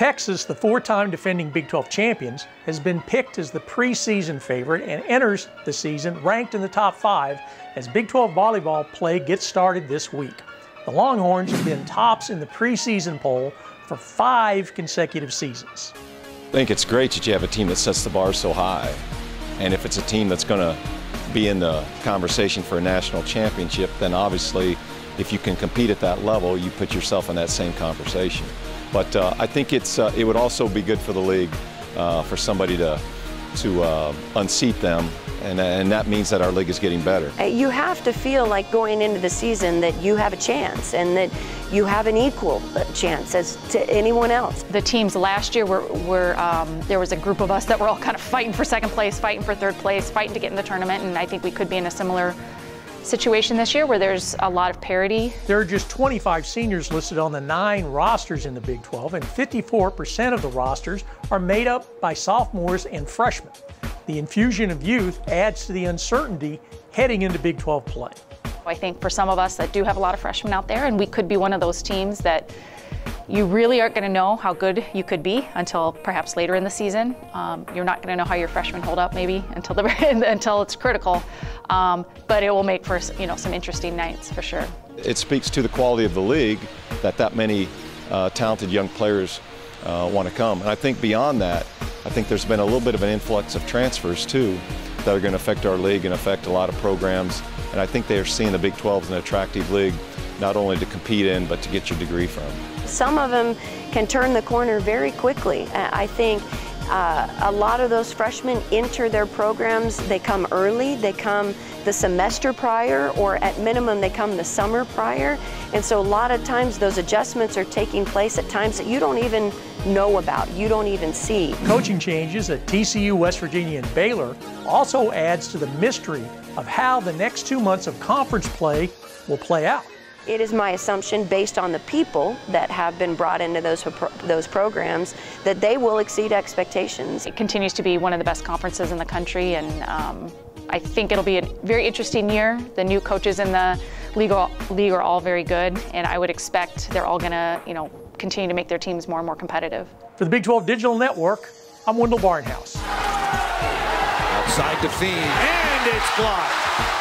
Texas, the four-time defending Big 12 champions, has been picked as the preseason favorite and enters the season ranked in the top 5 as Big 12 volleyball play gets started this week. The Longhorns have been tops in the preseason poll for 5 consecutive seasons. I think it's great that you have a team that sets the bar so high. And if it's a team that's going to be in the conversation for a national championship, then obviously if you can compete at that level, you put yourself in that same conversation. But I think it would also be good for the league for somebody to unseat them, and that means that our league is getting better. You have to feel like going into the season that you have a chance and that you have an equal chance as to anyone else. The teams last year there was a group of us that were all kind of fighting for second place, fighting for third place, fighting to get in the tournament, and I think we could be in a similar situation this year where there's a lot of parity. There are just 25 seniors listed on the 9 rosters in the Big 12, and 54% of the rosters are made up by sophomores and freshmen. The infusion of youth adds to the uncertainty heading into Big 12 play. I think for some of us that do have a lot of freshmen out there, and we could be one of those teams that you really aren't going to know how good you could be until perhaps later in the season. You're not going to know how your freshmen hold up maybe until it's critical, but it will make for some interesting nights for sure. It speaks to the quality of the league that many talented young players want to come. And I think beyond that, I think there's been a little bit of an influx of transfers too that are going to affect our league and affect a lot of programs. And I think they are seeing the Big 12 as an attractive league, not only to compete in, but to get your degree from. Some of them can turn the corner very quickly. I think a lot of those freshmen enter their programs, they come early, they come the semester prior, or at minimum they come the summer prior. And so a lot of times those adjustments are taking place at times that you don't even know about, you don't even see. Coaching changes at TCU, West Virginia, and Baylor also adds to the mystery of how the next 2 months of conference play will play out. It is my assumption, based on the people that have been brought into those programs, that they will exceed expectations. It continues to be one of the best conferences in the country, and I think it'll be a very interesting year. The new coaches in the league are all very good, and I would expect they're all going to, continue to make their teams more and more competitive. For the Big 12 Digital Network, I'm Wendell Barnhouse. Outside to feed, and it's blocked.